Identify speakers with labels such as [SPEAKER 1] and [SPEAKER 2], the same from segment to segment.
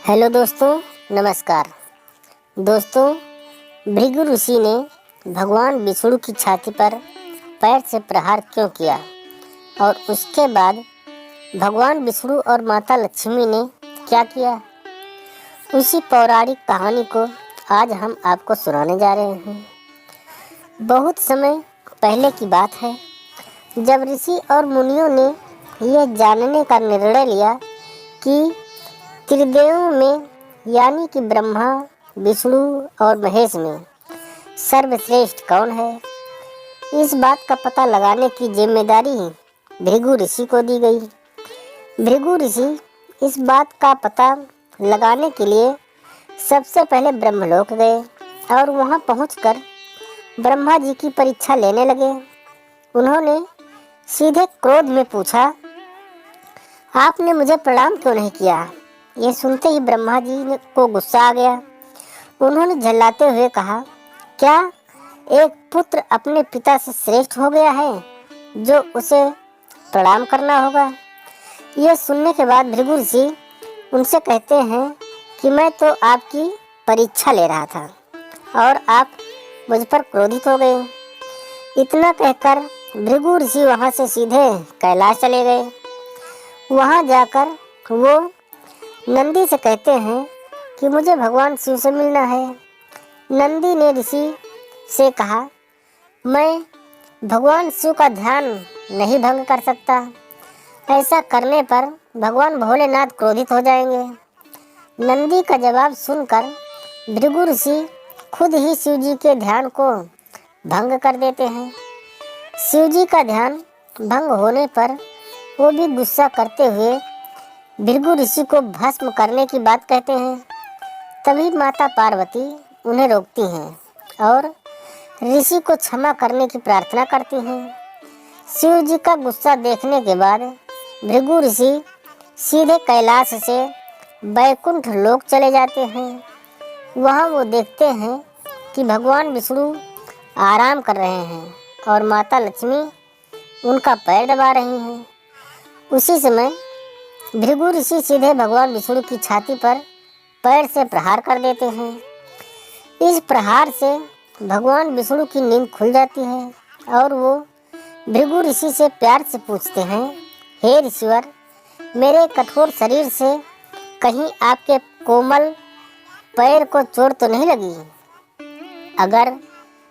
[SPEAKER 1] Hello दोस्तों, नमस्कार। दोस्तों, भृगु ऋषि ने भगवान विष्णु की छाती पर पैर से प्रहार क्यों किया और उसके बाद भगवान विष्णु और माता लक्ष्मी ने क्या किया, उसी पौराणिक कहानी को आज हम आपको सुनाने जा रहे हैं। बहुत समय पहले की बात है, जब ऋषि और मुनियों ने यह जानने का निर्णय लिया कि त्रिदेवों में यानी कि ब्रह्मा, विष्णु और महेश में सर्वश्रेष्ठ कौन है। इस बात का पता लगाने की जिम्मेदारी भृगु ऋषि को दी गई। भृगु ऋषि इस बात का पता लगाने के लिए सबसे पहले ब्रह्मलोक गए और वहां पहुंचकर ब्रह्मा जी की परीक्षा लेने लगे। उन्होंने सीधे क्रोध में पूछा, आपने मुझे प्रणाम क्यों नहीं किया। यह सुनते ही ब्रह्मा जी को गुस्सा आ गया। उन्होंने झल्लाते हुए कहा, क्या एक पुत्र अपने पिता से श्रेष्ठ हो गया है जो उसे प्रणाम करना होगा। यह सुनने के बाद भृगु ऋषि उनसे कहते हैं कि मैं तो आपकी परीक्षा ले रहा था और आप मुझ पर क्रोधित हो गए। इतना कहकर भृगु ऋषि वहाँ से सीधे कैलाश चले गए। वहाँ जाकर वो नंदी से कहते हैं कि मुझे भगवान शिव से मिलना है। नंदी ने ऋषि से कहा, मैं भगवान शिव का ध्यान नहीं भंग कर सकता। ऐसा करने पर भगवान भोलेनाथ क्रोधित हो जाएंगे। नंदी का जवाब सुनकर भृगु ऋषि खुद ही शिव जी के ध्यान को भंग कर देते हैं। शिव जी का ध्यान भंग होने पर वो भी गुस्सा करते हुए भृगु ऋषि को भस्म करने की बात कहते हैं। तभी माता पार्वती उन्हें रोकती हैं और ऋषि को क्षमा करने की प्रार्थना करती हैं। शिव जी का गुस्सा देखने के बाद भृगु ऋषि सीधे कैलाश से वैकुंठ लोक चले जाते हैं। वहाँ वो देखते हैं कि भगवान विष्णु आराम कर रहे हैं और माता लक्ष्मी उनका पैर दबा रही हैं। उसी समय भृगु ऋषि सीधे भगवान विष्णु की छाती पर पैर से प्रहार कर देते हैं। इस प्रहार से भगवान विष्णु की नींद खुल जाती है और वो भृगु ऋषि से प्यार से पूछते हैं, हे ऋषिवर, मेरे कठोर शरीर से कहीं आपके कोमल पैर को चोट तो नहीं लगी। अगर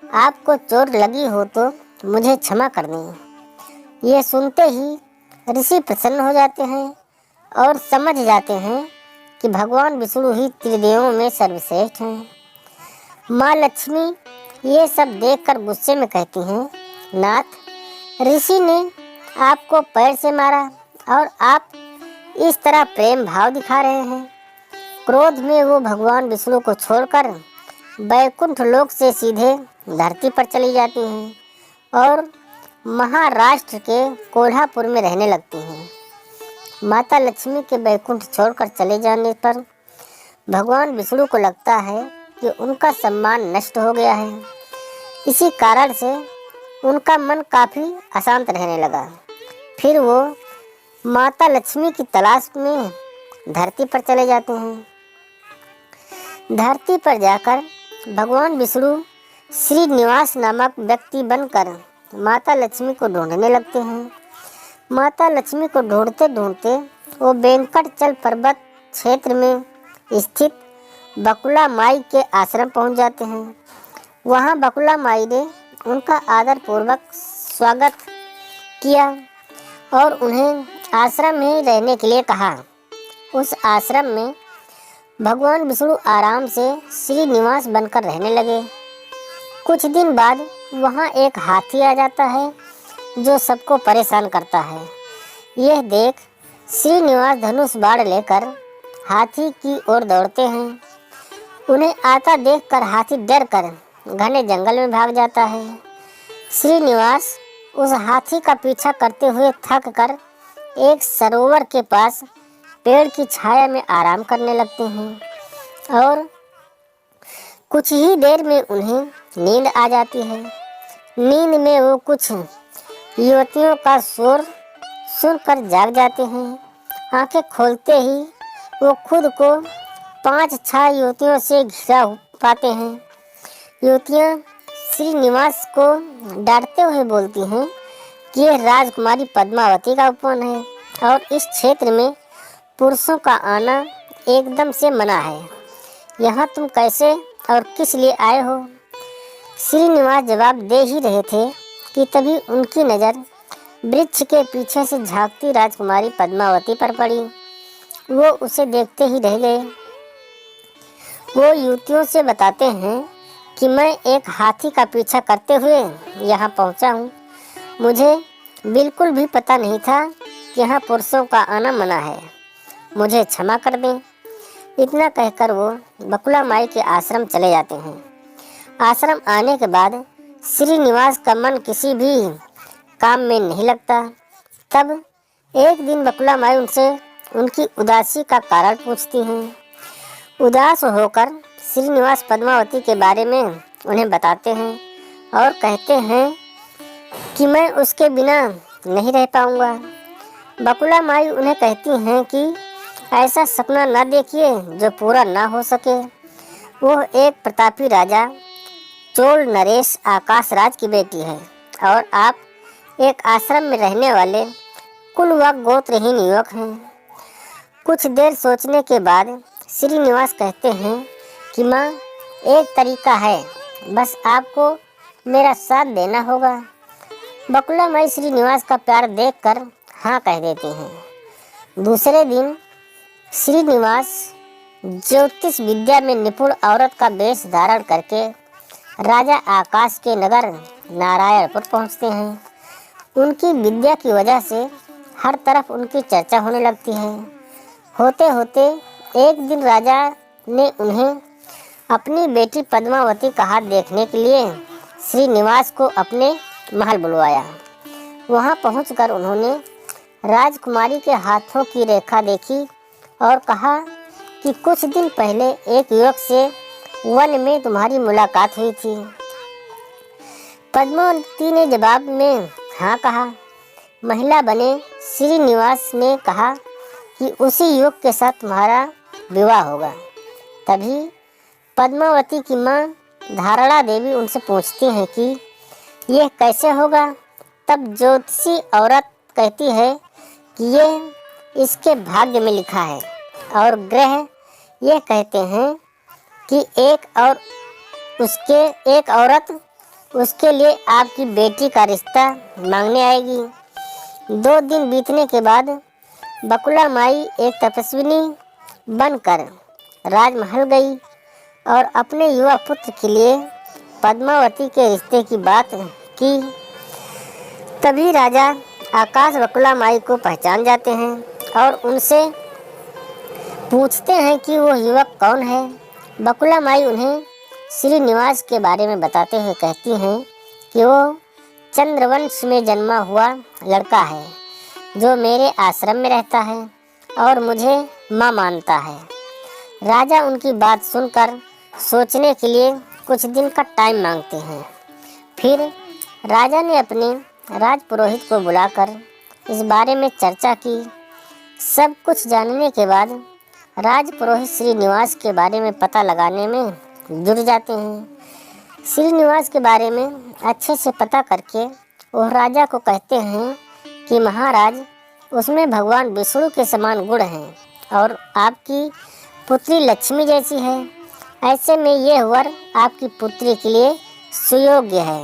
[SPEAKER 1] आपको चोट लगी हो तो मुझे क्षमा कर दें। ये सुनते ही ऋषि प्रसन्न हो जाते हैं और समझ जाते हैं कि भगवान विष्णु ही त्रिदेवों में सर्वश्रेष्ठ हैं। माँ लक्ष्मी ये सब देखकर गुस्से में कहती हैं, नाथ, ऋषि ने आपको पैर से मारा और आप इस तरह प्रेम भाव दिखा रहे हैं। क्रोध में वो भगवान विष्णु को छोड़कर वैकुंठ लोक से सीधे धरती पर चली जाती हैं और महाराष्ट्र के कोल्हापुर में रहने लगती हैं। माता लक्ष्मी के वैकुंठ छोड़कर चले जाने पर भगवान विष्णु को लगता है कि उनका सम्मान नष्ट हो गया है। इसी कारण से उनका मन काफ़ी अशांत रहने लगा। फिर वो माता लक्ष्मी की तलाश में धरती पर चले जाते हैं। धरती पर जाकर भगवान विष्णु श्रीनिवास नामक व्यक्ति बनकर माता लक्ष्मी को ढूंढने लगते हैं। माता लक्ष्मी को ढूंढते ढूंढते वो वेंकटचल पर्वत क्षेत्र में स्थित बकुला माई के आश्रम पहुंच जाते हैं। वहां बकुला माई ने उनका आदर पूर्वक स्वागत किया और उन्हें आश्रम में रहने के लिए कहा। उस आश्रम में भगवान विष्णु आराम से श्रीनिवास बनकर रहने लगे। कुछ दिन बाद वहां एक हाथी आ जाता है जो सबको परेशान करता है। यह देख श्रीनिवास धनुष बाण लेकर हाथी की ओर दौड़ते हैं। उन्हें आता देखकर हाथी डरकर घने जंगल में भाग जाता है। श्रीनिवास उस हाथी का पीछा करते हुए थक कर एक सरोवर के पास पेड़ की छाया में आराम करने लगते हैं और कुछ ही देर में उन्हें नींद आ जाती है। नींद में वो कुछ युवतियों का शोर सुनकर जाग जाते हैं। आंखें खोलते ही वो खुद को 5-6 युवतियों से घिरा पाते हैं। युवतियाँ श्रीनिवास को डांटते हुए बोलती हैं कि यह राजकुमारी पद्मावती का उपवन है और इस क्षेत्र में पुरुषों का आना एकदम से मना है। यहाँ तुम कैसे और किस लिए आए हो? श्रीनिवास जवाब दे ही रहे थे कि तभी उनकी नज़र वृक्ष के पीछे से झांकती राजकुमारी पद्मावती पर पड़ी। वो उसे देखते ही रह गए। वो युवतियों से बताते हैं कि मैं एक हाथी का पीछा करते हुए यहाँ पहुँचा हूँ। मुझे बिल्कुल भी पता नहीं था कि यहाँ पुरुषों का आना मना है। मुझे क्षमा कर दें। इतना कहकर वो बकुला माई के आश्रम चले जाते हैं। आश्रम आने के बाद श्रीनिवास का मन किसी भी काम में नहीं लगता। तब एक दिन बकुला माई उनसे उनकी उदासी का कारण पूछती हैं। उदास होकर श्रीनिवास पद्मावती के बारे में उन्हें बताते हैं और कहते हैं कि मैं उसके बिना नहीं रह पाऊंगा। बकुला माई उन्हें कहती हैं कि ऐसा सपना न देखिए जो पूरा ना हो सके। वो एक प्रतापी राजा चोल नरेश आकाश राज की बेटी है और आप एक आश्रम में रहने वाले कुल व गोत्रहीन युवक हैं। कुछ देर सोचने के बाद श्रीनिवास कहते हैं कि माँ, एक तरीका है, बस आपको मेरा साथ देना होगा। बकुला माई श्रीनिवास का प्यार देखकर हाँ कह देती हैं। दूसरे दिन श्रीनिवास ज्योतिष विद्या में निपुण औरत का वेश धारण करके राजा आकाश के नगर नारायणपुर पहुंचते हैं। उनकी विद्या की वजह से हर तरफ उनकी चर्चा होने लगती है। होते होते एक दिन राजा ने उन्हें अपनी बेटी पद्मावती का हाथ देखने के लिए श्रीनिवास को अपने महल बुलवाया। वहां पहुंचकर उन्होंने राजकुमारी के हाथों की रेखा देखी और कहा कि कुछ दिन पहले एक युवक से वन में तुम्हारी मुलाकात हुई थी। पद्मावती ने जवाब में हाँ कहा। महिला बने श्रीनिवास ने कहा कि उसी युवक के साथ तुम्हारा विवाह होगा। तभी पद्मावती की माँ धारणा देवी उनसे पूछती हैं कि यह कैसे होगा। तब ज्योतिषी औरत कहती है कि यह इसके भाग्य में लिखा है और ग्रह यह कहते हैं कि एक औरत उसके लिए आपकी बेटी का रिश्ता मांगने आएगी। 2 दिन बीतने के बाद बकुला माई एक तपस्विनी बनकर राजमहल गई और अपने युवा पुत्र के लिए पद्मावती के रिश्ते की बात की। तभी राजा आकाश बकुला माई को पहचान जाते हैं और उनसे पूछते हैं कि वो युवक कौन है। बकुला माई उन्हें श्रीनिवास के बारे में बताते हुए कहती हैं कि वो चंद्रवंश में जन्मा हुआ लड़का है जो मेरे आश्रम में रहता है और मुझे माँ मानता है। राजा उनकी बात सुनकर सोचने के लिए कुछ दिन का टाइम मांगते हैं। फिर राजा ने अपने राजपुरोहित को बुलाकर इस बारे में चर्चा की। सब कुछ जानने के बाद राजपुरोहित श्रीनिवास के बारे में पता लगाने में जुट जाते हैं। श्रीनिवास के बारे में अच्छे से पता करके वह राजा को कहते हैं कि महाराज, उसमें भगवान विष्णु के समान गुण हैं और आपकी पुत्री लक्ष्मी जैसी है। ऐसे में यह वर आपकी पुत्री के लिए सुयोग्य है।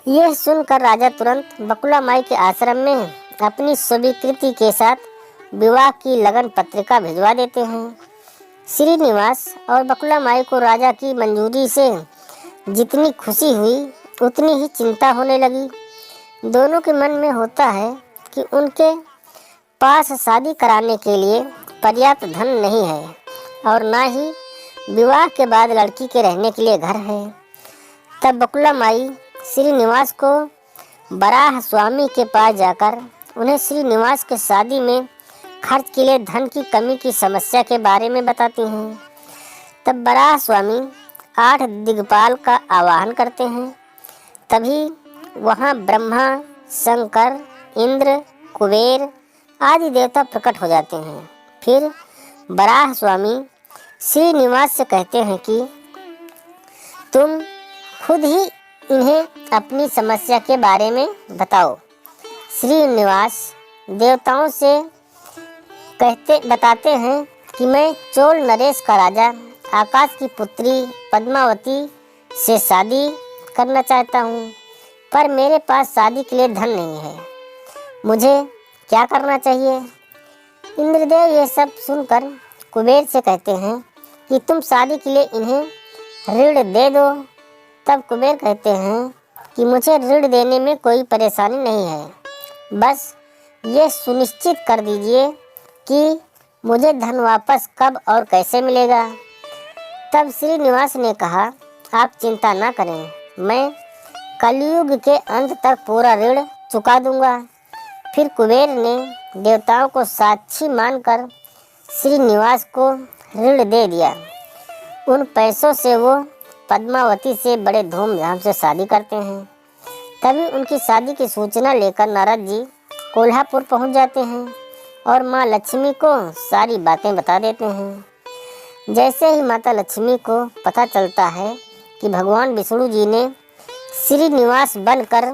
[SPEAKER 1] यह सुनकर राजा तुरंत बकुला माई के आश्रम में अपनी स्वीकृति के साथ विवाह की लगन पत्रिका भिजवा देते हैं। श्रीनिवास और बकुला माई को राजा की मंजूरी से जितनी खुशी हुई उतनी ही चिंता होने लगी। दोनों के मन में होता है कि उनके पास शादी कराने के लिए पर्याप्त धन नहीं है और ना ही विवाह के बाद लड़की के रहने के लिए घर है। तब बकुला माई श्रीनिवास को बराह स्वामी के पास जाकर उन्हें श्रीनिवास के शादी में खर्च के लिए धन की कमी की समस्या के बारे में बताती हैं। तब बराह स्वामी 8 दिग्पाल का आवाहन करते हैं। तभी वहाँ ब्रह्मा, शंकर, इंद्र, कुबेर आदि देवता प्रकट हो जाते हैं। फिर बराह स्वामी श्रीनिवास से कहते हैं कि तुम खुद ही इन्हें अपनी समस्या के बारे में बताओ। श्रीनिवास देवताओं से बताते हैं कि मैं चोल नरेश का राजा आकाश की पुत्री पद्मावती से शादी करना चाहता हूँ, पर मेरे पास शादी के लिए धन नहीं है। मुझे क्या करना चाहिए? इंद्रदेव ये सब सुनकर कुबेर से कहते हैं कि तुम शादी के लिए इन्हें ऋण दे दो। तब कुबेर कहते हैं कि मुझे ऋण देने में कोई परेशानी नहीं है, बस ये सुनिश्चित कर दीजिए कि मुझे धन वापस कब और कैसे मिलेगा। तब श्रीनिवास ने कहा, आप चिंता ना करें, मैं कलयुग के अंत तक पूरा ऋण चुका दूंगा। फिर कुबेर ने देवताओं को साक्षी मानकर श्रीनिवास को ऋण दे दिया। उन पैसों से वो पद्मावती से बड़े धूमधाम से शादी करते हैं। तभी उनकी शादी की सूचना लेकर नारद जी कोल्हापुर पहुंच जाते हैं और माँ लक्ष्मी को सारी बातें बता देते हैं। जैसे ही माता लक्ष्मी को पता चलता है कि भगवान विष्णु जी ने श्रीनिवास बनकर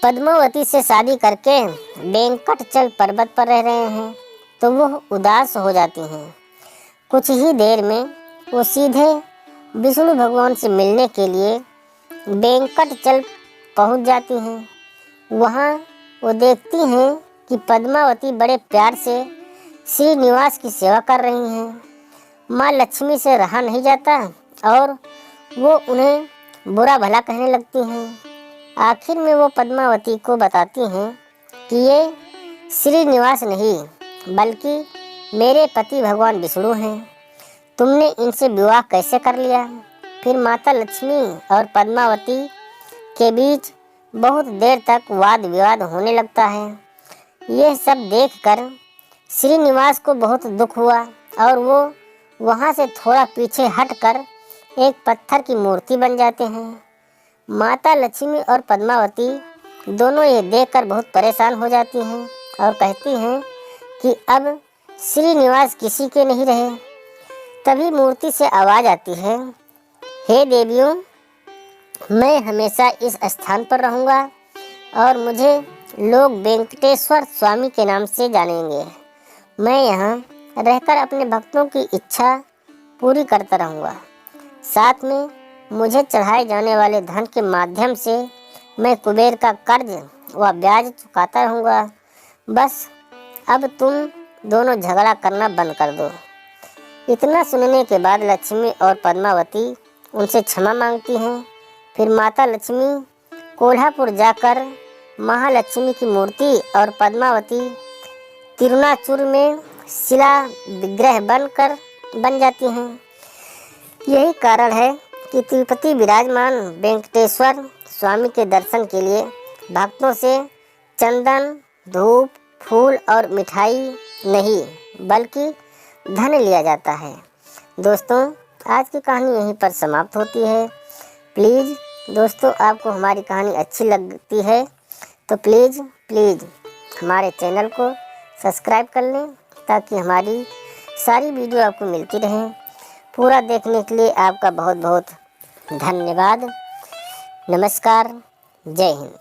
[SPEAKER 1] पद्मावती से शादी करके वेंकटचल पर्वत पर रह रहे हैं, तो वो उदास हो जाती हैं। कुछ ही देर में वो सीधे विष्णु भगवान से मिलने के लिए वेंकटचल पहुंच जाती हैं। वहाँ वो देखती हैं कि पद्मावती बड़े प्यार से श्रीनिवास की सेवा कर रही हैं। माँ लक्ष्मी से रहा नहीं जाता और वो उन्हें बुरा भला कहने लगती हैं। आखिर में वो पद्मावती को बताती हैं कि ये श्रीनिवास नहीं बल्कि मेरे पति भगवान विष्णु हैं। तुमने इनसे विवाह कैसे कर लिया? फिर माता लक्ष्मी और पद्मावती के बीच बहुत देर तक वाद विवाद होने लगता है। यह सब देखकर श्रीनिवास को बहुत दुख हुआ और वो वहाँ से थोड़ा पीछे हटकर एक पत्थर की मूर्ति बन जाते हैं। माता लक्ष्मी और पद्मावती दोनों ये देखकर बहुत परेशान हो जाती हैं और कहती हैं कि अब श्रीनिवास किसी के नहीं रहे। तभी मूर्ति से आवाज़ आती है, हे देवियों, मैं हमेशा इस स्थान पर रहूँगा और मुझे लोग वेंकटेश्वर स्वामी के नाम से जानेंगे। मैं यहाँ रहकर अपने भक्तों की इच्छा पूरी करता रहूँगा। साथ में मुझे चढ़ाए जाने वाले धन के माध्यम से मैं कुबेर का कर्ज व ब्याज चुकाता रहूँगा। बस अब तुम दोनों झगड़ा करना बंद कर दो। इतना सुनने के बाद लक्ष्मी और पद्मावती उनसे क्षमा मांगती हैं। फिर माता लक्ष्मी कोल्हापुर जाकर महालक्ष्मी की मूर्ति और पद्मावती तिरुनाचुर में शिला विग्रह बन जाती हैं। यही कारण है कि तिरुपति विराजमान वेंकटेश्वर स्वामी के दर्शन के लिए भक्तों से चंदन, धूप, फूल और मिठाई नहीं बल्कि धन लिया जाता है। दोस्तों, आज की कहानी यहीं पर समाप्त होती है। प्लीज़ दोस्तों, आपको हमारी कहानी अच्छी लगती है तो प्लीज़ हमारे चैनल को सब्सक्राइब कर लें ताकि हमारी सारी वीडियो आपको मिलती रहें। पूरा देखने के लिए आपका बहुत बहुत धन्यवाद। नमस्कार। जय हिंद।